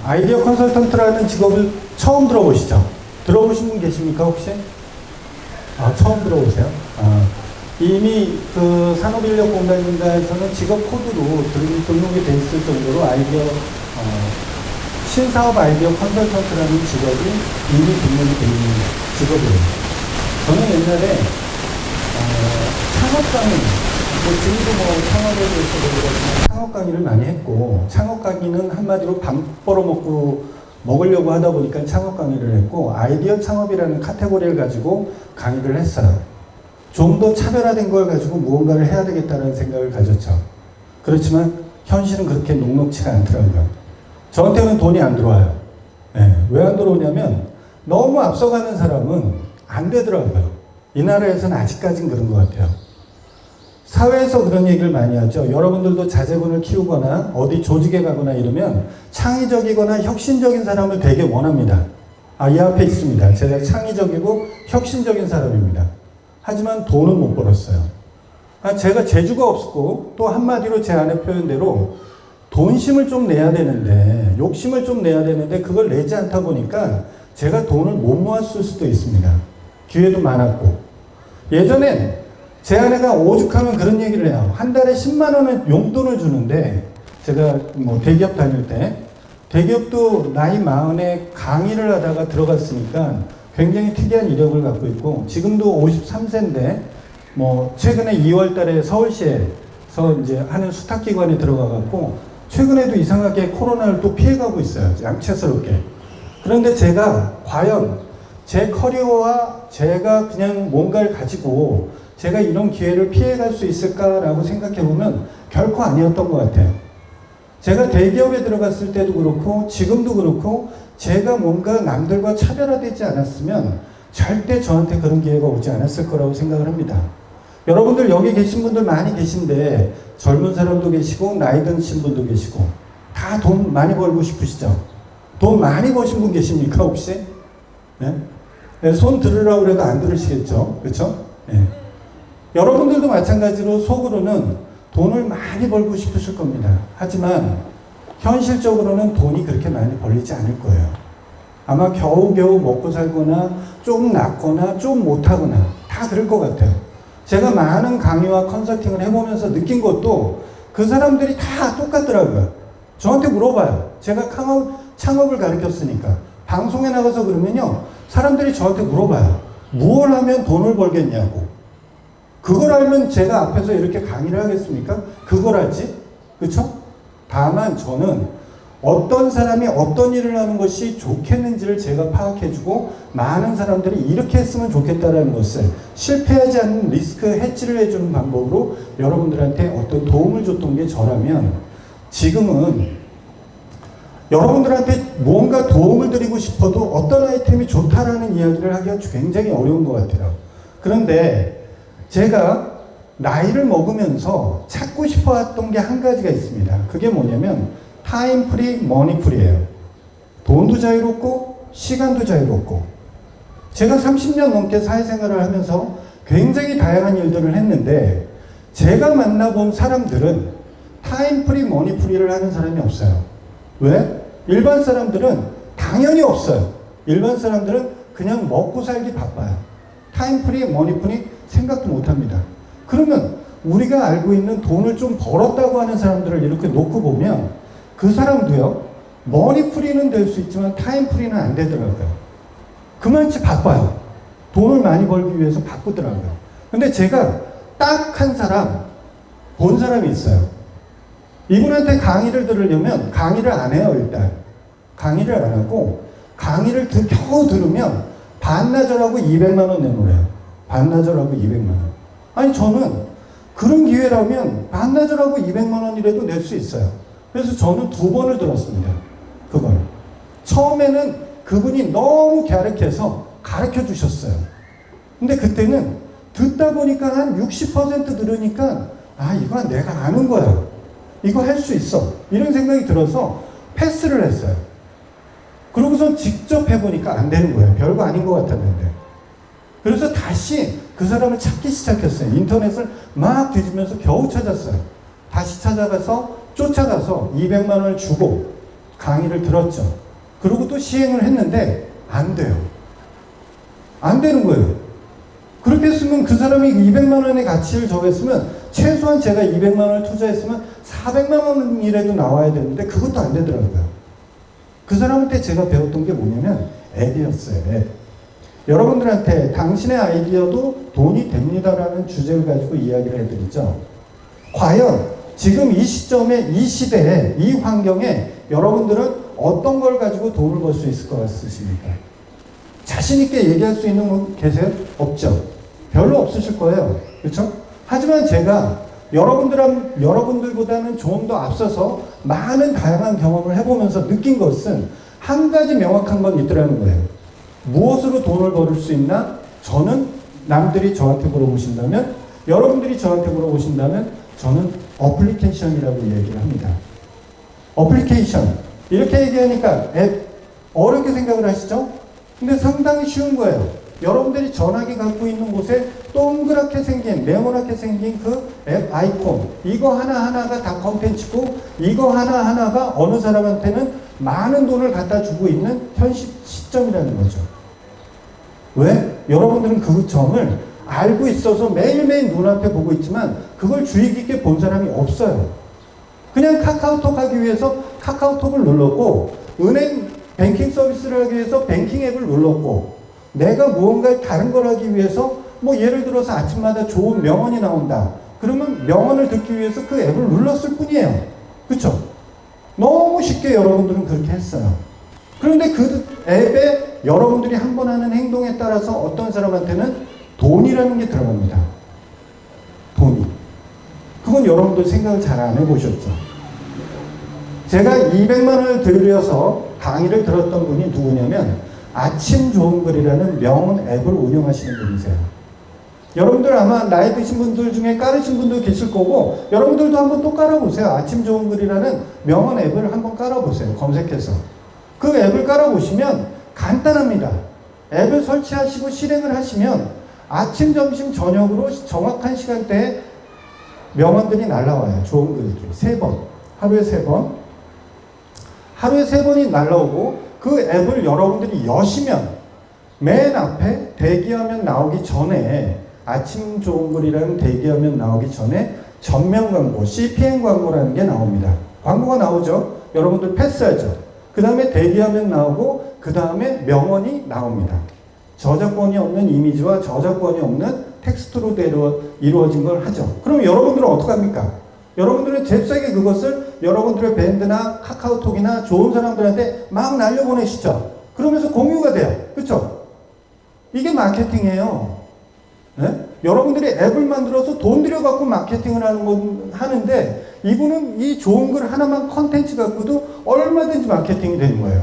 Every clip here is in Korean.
아이디어 컨설턴트라는 직업을 처음 들어보시죠? 들어보신 분 계십니까, 혹시? 처음 들어보세요? 이미 그 산업인력공단에서는 직업 코드로 등록이 돼 있을 정도로 신사업 아이디어 컨설턴트라는 직업이 이미 등록이 돼 있는 직업이에요. 저는 옛날에 창업 강의, 지금도 창업에 대해서 그러지만 창업 강의를 많이 했고, 창업 강의는 한마디로 밥 먹으려고 하다 보니까 창업 강의를 했고, 아이디어 창업이라는 카테고리를 가지고 강의를 했어요. 좀 더 차별화된 걸 가지고 무언가를 해야 되겠다는 생각을 가졌죠. 그렇지만 현실은 그렇게 녹록치가 않더라고요. 저한테는 돈이 안 들어와요. 왜 안 들어오냐면 너무 앞서가는 사람은 안 되더라고요. 이 나라에서는 아직까진 그런 것 같아요. 사회에서 그런 얘기를 많이 하죠. 여러분들도 자제분을 키우거나 어디 조직에 가거나 이러면 창의적이거나 혁신적인 사람을 되게 원합니다. 이 앞에 있습니다. 제가 창의적이고 혁신적인 사람입니다. 하지만 돈은 못 벌었어요. 제가 재주가 없고 또 한마디로 제 아내 표현대로 돈심을 좀 내야 되는데, 욕심을 좀 내야 되는데 그걸 내지 않다 보니까 제가 돈을 못 모았을 수도 있습니다. 기회도 많았고. 예전엔 제 아내가 오죽하면 그런 얘기를 해요. 한 달에 10만 원을 용돈을 주는데, 제가 대기업 다닐 때 대기업도 나이 40에 강의를 하다가 들어갔으니까 굉장히 특이한 이력을 갖고 있고, 지금도 53세인데 최근에 2월 달에 서울시에서 이제 하는 수탁기관에 들어가갖고 최근에도 이상하게 코로나를 또 피해가고 있어요. 양채스럽게. 그런데 제가 과연 제 커리어와 제가 그냥 뭔가를 가지고 제가 이런 기회를 피해갈 수 있을까라고 생각해보면 결코 아니었던 것 같아요. 제가 대기업에 들어갔을 때도 그렇고 지금도 그렇고 제가 뭔가 남들과 차별화되지 않았으면 절대 저한테 그런 기회가 오지 않았을 거라고 생각을 합니다. 여러분들 여기 계신 분들 많이 계신데 젊은 사람도 계시고 나이 드신 분도 계시고 다 돈 많이 벌고 싶으시죠? 돈 많이 버신 분 계십니까 혹시? 네? 손 들으라고 해도 안 들으시겠죠? 그렇죠? 네. 여러분들도 마찬가지로 속으로는 돈을 많이 벌고 싶으실 겁니다. 하지만 현실적으로는 돈이 그렇게 많이 벌리지 않을 거예요. 아마 겨우겨우 먹고 살거나 좀 낫거나 좀 못하거나 다 그럴 것 같아요. 제가 많은 강의와 컨설팅을 해보면서 느낀 것도 그 사람들이 다 똑같더라고요. 저한테 물어봐요. 제가 창업을 가르쳤으니까. 방송에 나가서 그러면요, 사람들이 저한테 물어봐요. 무엇을 하면 돈을 벌겠냐고. 그걸 알면 제가 앞에서 이렇게 강의를 하겠습니까? 그걸 알지? 그쵸? 다만 저는 어떤 사람이 어떤 일을 하는 것이 좋겠는지를 제가 파악해주고 많은 사람들이 이렇게 했으면 좋겠다는 것을 실패하지 않는 리스크 해지를 해주는 방법으로 여러분들한테 어떤 도움을 줬던 게 저라면, 지금은 여러분들한테 무언가 도움을 드리고 싶어도 어떤 아이템이 좋다라는 이야기를 하기가 굉장히 어려운 것 같아요. 그런데 제가 나이를 먹으면서 찾고 싶어 했던 게 한 가지가 있습니다. 그게 뭐냐면 타임 프리, 머니 프리예요. 돈도 자유롭고 시간도 자유롭고. 제가 30년 넘게 사회생활을 하면서 굉장히 다양한 일들을 했는데 제가 만나본 사람들은 타임 프리, 머니 프리를 하는 사람이 없어요. 왜? 일반 사람들은 당연히 없어요. 일반 사람들은 그냥 먹고 살기 바빠요. 타임 프리, 머니 프리 생각도 못 합니다. 그러면 우리가 알고 있는 돈을 좀 벌었다고 하는 사람들을 이렇게 놓고 보면 그 사람도요, 머니 프리는 될 수 있지만 타임 프리는 안 되더라고요. 그만치 바빠요. 돈을 많이 벌기 위해서 바쁘더라고요. 근데 제가 딱 한 사람, 본 사람이 있어요. 이분한테 강의를 들으려면 강의를 안 해요, 일단. 강의를 안 하고, 강의를 겨우 들으면 반나절하고 200만 원 내놓으래요. 반나절하고 200만 원. 아니, 저는 그런 기회라면 반나절하고 200만 원이라도 낼 수 있어요. 그래서 저는 2번을 들었습니다. 그걸. 처음에는 그분이 너무 갸륵해서 가르쳐 주셨어요. 근데 그때는 듣다 보니까 한 60% 들으니까 이거 내가 아는 거야. 이거 할 수 있어. 이런 생각이 들어서 패스를 했어요. 그러고선 직접 해보니까 안 되는 거예요. 별거 아닌 것 같았는데. 그래서 다시 그 사람을 찾기 시작했어요. 인터넷을 막 뒤지면서 겨우 찾았어요. 다시 찾아가서 쫓아가서 200만 원을 주고 강의를 들었죠. 그리고 또 시행을 했는데 안 돼요. 안 되는 거예요. 그렇게 했으면 그 사람이 200만 원의 가치를 적었으면 최소한 제가 200만 원을 투자했으면 400만 원이라도 나와야 되는데 그것도 안 되더라고요. 그 사람한테 제가 배웠던 게 뭐냐면 앱이었어요. 앱. 여러분들한테 당신의 아이디어도 돈이 됩니다라는 주제를 가지고 이야기를 해드리죠. 과연 지금 이 시점에, 이 시대에, 이 환경에 여러분들은 어떤 걸 가지고 돈을 벌 수 있을 것 같으십니까? 자신 있게 얘기할 수 있는 분 계세요? 없죠. 별로 없으실 거예요. 그렇죠? 하지만 제가 여러분들보다는 좀 더 앞서서 많은 다양한 경험을 해보면서 느낀 것은 한 가지 명확한 건 있더라는 거예요. 무엇으로 돈을 벌을 수 있나? 저는 남들이 저한테 물어보신다면, 여러분들이 저한테 물어보신다면 저는 어플리케이션이라고 얘기를 합니다. 어플리케이션. 이렇게 얘기하니까 앱 어렵게 생각을 하시죠? 근데 상당히 쉬운 거예요. 여러분들이 전화기 갖고 있는 곳에 동그랗게 생긴, 네모나게 생긴 그 앱 아이콘, 이거 하나하나가 다 컨텐츠고 이거 하나하나가 어느 사람한테는 많은 돈을 갖다 주고 있는 현 시점이라는 거죠. 왜? 여러분들은 그 점을 알고 있어서 매일매일 눈앞에 보고 있지만 그걸 주의 깊게 본 사람이 없어요. 그냥 카카오톡 하기 위해서 카카오톡을 눌렀고, 은행 뱅킹 서비스를 하기 위해서 뱅킹 앱을 눌렀고, 내가 무언가 다른 걸 하기 위해서 뭐 예를 들어서 아침마다 좋은 명언이 나온다. 그러면 명언을 듣기 위해서 그 앱을 눌렀을 뿐이에요. 그렇죠? 너무 쉽게 여러분들은 그렇게 했어요. 그런데 그 앱에 여러분들이 한 번 하는 행동에 따라서 어떤 사람한테는 돈이라는 게 들어갑니다. 돈이. 그건 여러분들 생각을 잘 안 해보셨죠? 제가 200만 원을 들여서 강의를 들었던 분이 누구냐면 아침 좋은 글이라는 명언 앱을 운영하시는 분이세요. 여러분들 아마 나이 드신 분들 중에 깔으신 분도 계실 거고, 여러분들도 한번 또 깔아보세요. 아침 좋은 글이라는 명언 앱을 한번 깔아보세요. 검색해서. 그 앱을 깔아보시면 간단합니다. 앱을 설치하시고 실행을 하시면 아침, 점심, 저녁으로 정확한 시간대에 명언들이 날라와요. 좋은 글들이. 3번. 하루에 3번. 하루에 3번이 날라오고 그 앱을 여러분들이 여시면 맨 앞에 대기화면 나오기 전에, 아침 좋은 글이라는 대기화면 나오기 전에 전면 광고, CPM 광고라는 게 나옵니다. 광고가 나오죠. 여러분들 패스하죠. 그 다음에 대기화면 나오고 그 다음에 명언이 나옵니다. 저작권이 없는 이미지와 저작권이 없는 텍스트로 이루어진 걸 하죠. 그럼 여러분들은 어떻게 합니까? 여러분들은 잽싸게 그것을 여러분들의 밴드나 카카오톡이나 좋은 사람들한테 막 날려보내시죠. 그러면서 공유가 돼요. 그렇죠? 이게 마케팅이에요. 네? 여러분들이 앱을 만들어서 돈 들여갖고 마케팅을 하는데 이분은 이 좋은 글 하나만 컨텐츠 갖고도 얼마든지 마케팅이 되는 거예요.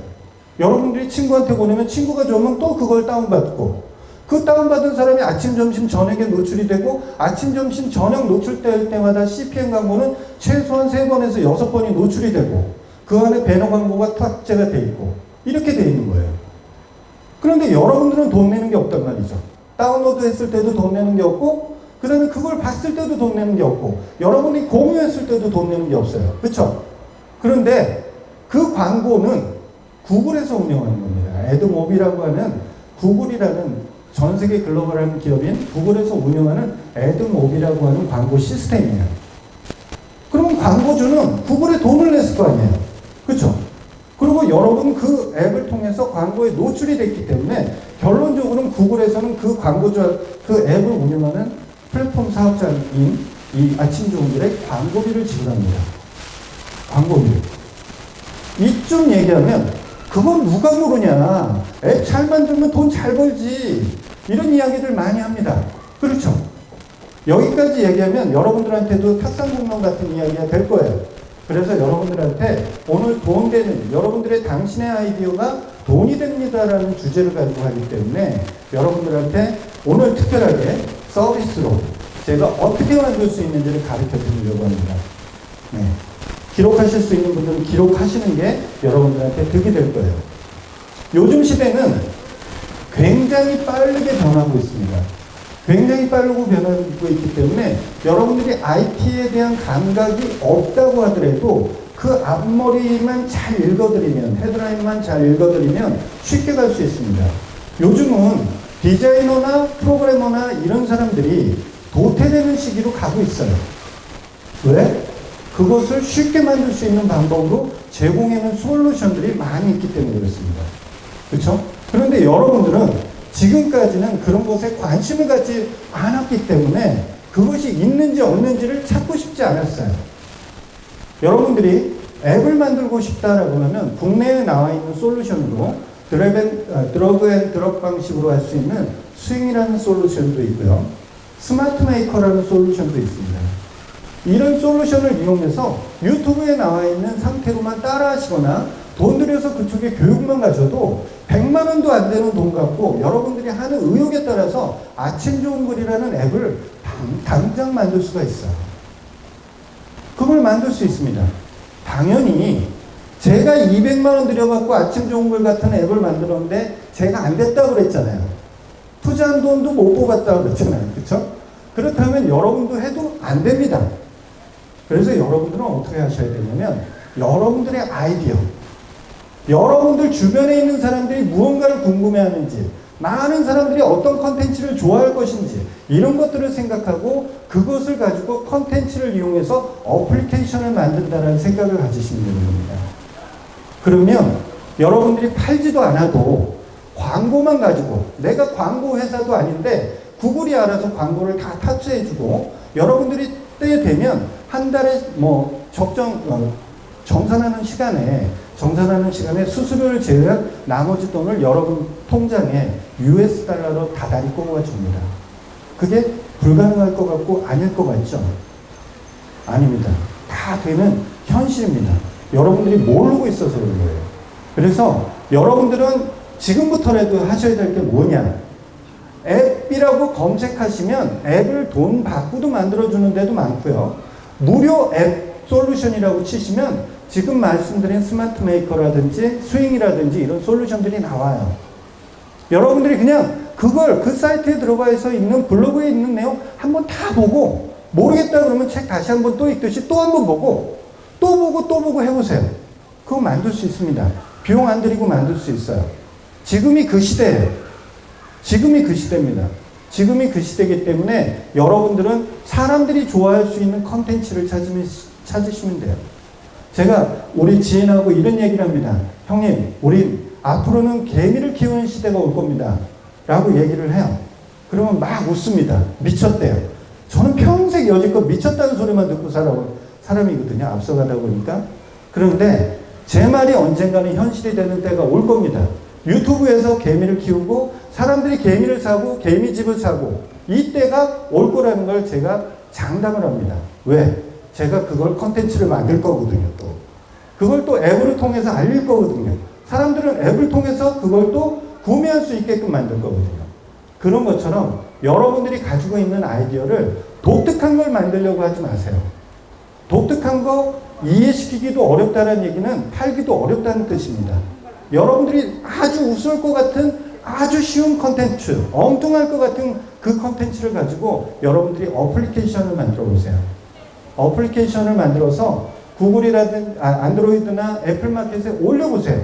여러분들이 친구한테 보내면 친구가 좋으면 또 그걸 다운받고, 그 다운받은 사람이 아침, 점심, 저녁에 노출이 되고, 아침, 점심, 저녁 노출될 때마다 CPM 광고는 최소한 3번에서 6번이 노출이 되고, 그 안에 배너 광고가 탑재가 돼 있고, 이렇게 돼 있는 거예요. 그런데 여러분들은 돈 내는 게 없단 말이죠. 다운로드 했을 때도 돈 내는 게 없고, 그 다음에 그걸 봤을 때도 돈 내는 게 없고, 여러분이 공유했을 때도 돈 내는 게 없어요. 그렇죠? 그런데 그 광고는 구글에서 운영하는 겁니다. 애드모비라고 하는 구글이라는 전 세계 글로벌한 기업인 구글에서 운영하는 애드모비라고 하는 광고 시스템이에요. 그럼 광고주는 구글에 돈을 냈을 거 아니에요. 그렇죠? 그리고 여러분 그 앱을 통해서 광고에 노출이 됐기 때문에 결론적으로는 구글에서는 그 광고주, 그 앱을 운영하는 플랫폼 사업자인 이 아침 좋은 글에 광고비를 지불합니다. 광고비. 이쯤 얘기하면 그건 누가 모르냐. 앱 잘 만들면 돈 잘 벌지. 이런 이야기들 많이 합니다. 그렇죠? 여기까지 얘기하면 여러분들한테도 탁상공론 같은 이야기가 될 거예요. 그래서 여러분들한테 오늘 돈 되는, 여러분들의 당신의 아이디어가 돈이 됩니다라는 주제를 가지고 하기 때문에 여러분들한테 오늘 특별하게 서비스로 제가 어떻게 만들 수 있는지를 가르쳐 드리려고 합니다. 네. 기록하실 수 있는 분들은 기록하시는 게 여러분들한테 득이 될 거예요. 요즘 시대는 굉장히 빠르게 변하고 있습니다. 굉장히 빠르고 변하고 있기 때문에 여러분들이 IT에 대한 감각이 없다고 하더라도 그 앞머리만 잘 읽어드리면, 헤드라인만 잘 읽어드리면 쉽게 갈 수 있습니다. 요즘은 디자이너나 프로그래머나 이런 사람들이 도태되는 시기로 가고 있어요. 왜? 그것을 쉽게 만들 수 있는 방법으로 제공해놓은 솔루션들이 많이 있기 때문에 그렇습니다. 그렇죠? 그런데 여러분들은 지금까지는 그런 것에 관심을 갖지 않았기 때문에 그것이 있는지 없는지를 찾고 싶지 않았어요. 여러분들이 앱을 만들고 싶다라고 하면 국내에 나와 있는 솔루션으로 드러그 앤 드롭 방식으로 할 수 있는 스윙이라는 솔루션도 있고요. 스마트 메이커라는 솔루션도 있습니다. 이런 솔루션을 이용해서 유튜브에 나와 있는 상태로만 따라 하시거나 돈 들여서 그쪽에 교육만 가셔도 100만 원도 안 되는 돈 갖고 여러분들이 하는 의욕에 따라서 아침 좋은 글이라는 앱을 당장 만들 수가 있어요. 그걸 만들 수 있습니다. 당연히 제가 200만 원 들여갖고 아침 좋은 글 같은 앱을 만들었는데 제가 안 됐다고 그랬잖아요. 투자한 돈도 못 뽑았다고 그랬잖아요. 그렇죠? 그렇다면 여러분도 해도 안 됩니다. 그래서 여러분들은 어떻게 하셔야 되냐면 여러분들의 아이디어, 여러분들 주변에 있는 사람들이 무언가를 궁금해하는지, 많은 사람들이 어떤 컨텐츠를 좋아할 것인지 이런 것들을 생각하고 그것을 가지고 컨텐츠를 이용해서 어플리케이션을 만든다는 생각을 가지시면 되는 겁니다. 그러면 여러분들이 팔지도 않아도 광고만 가지고, 내가 광고 회사도 아닌데 구글이 알아서 광고를 다 탑재해주고 여러분들이 때 되면 한 달에 뭐 정산하는 시간에 수수료를 제외한 나머지 돈을 여러분 통장에 US 달러로 다달이 꼽아 줍니다. 그게 불가능할 것 같고 아닐 것 같죠? 아닙니다. 다 되는 현실입니다. 여러분들이 모르고 있어서 그런 거예요. 그래서 여러분들은 지금부터라도 하셔야 될 게 뭐냐? 앱이라고 검색하시면 앱을 돈 받고도 만들어주는 데도 많고요. 무료 앱 솔루션이라고 치시면 지금 말씀드린 스마트 메이커라든지 스윙이라든지 이런 솔루션들이 나와요. 여러분들이 그냥 그걸 그 사이트에 들어가서 있는 블로그에 있는 내용 한번 다 보고 모르겠다 그러면 책 다시 한번 또 읽듯이 또 한번 보고 또 보고 해보세요. 그거 만들 수 있습니다. 비용 안 들이고 만들 수 있어요. 지금이 그 시대예요. 지금이 그 시대입니다. 지금이 그 시대이기 때문에 여러분들은 사람들이 좋아할 수 있는 컨텐츠를 찾으시면 돼요. 제가 우리 지인하고 이런 얘기를 합니다. 형님, 우리 앞으로는 개미를 키우는 시대가 올 겁니다. 라고 얘기를 해요. 그러면 막 웃습니다. 미쳤대요. 저는 평생 여지껏 미쳤다는 소리만 듣고 살아온 사람이거든요. 앞서가다 보니까. 그런데 제 말이 언젠가는 현실이 되는 때가 올 겁니다. 유튜브에서 개미를 키우고 사람들이 개미를 사고 개미집을 사고 이때가 올 거라는 걸 제가 장담을 합니다. 왜? 제가 그걸 컨텐츠를 만들 거거든요. 또 그걸 또 앱을 통해서 알릴 거거든요. 사람들은 앱을 통해서 그걸 또 구매할 수 있게끔 만들 거거든요. 그런 것처럼 여러분들이 가지고 있는 아이디어를 독특한 걸 만들려고 하지 마세요. 독특한 거 이해시키기도 어렵다는 얘기는 팔기도 어렵다는 뜻입니다. 여러분들이 아주 웃을 것 같은 아주 쉬운 컨텐츠, 엉뚱할 것 같은 그 컨텐츠를 가지고 여러분들이 어플리케이션을 만들어 보세요. 어플리케이션을 만들어서 구글이라든 안드로이드나 애플마켓에 올려보세요.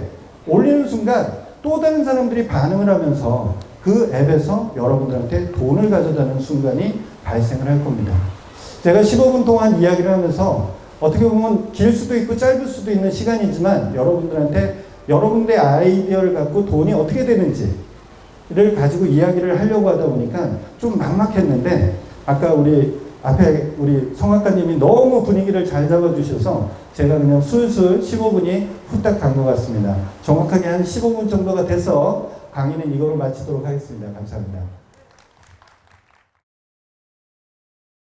올리는 순간 또 다른 사람들이 반응을 하면서 그 앱에서 여러분들한테 돈을 가져다는 순간이 발생을 할 겁니다. 제가 15분 동안 이야기를 하면서 어떻게 보면 길 수도 있고 짧을 수도 있는 시간이지만 여러분들한테 여러분들의 아이디어를 갖고 돈이 어떻게 되는지를 가지고 이야기를 하려고 하다 보니까 좀 막막했는데 아까 우리 앞에 우리 성악가님이 너무 분위기를 잘 잡아주셔서 제가 그냥 술술 15분이 후딱 간 것 같습니다. 정확하게 한 15분 정도가 돼서 강의는 이걸로 마치도록 하겠습니다. 감사합니다.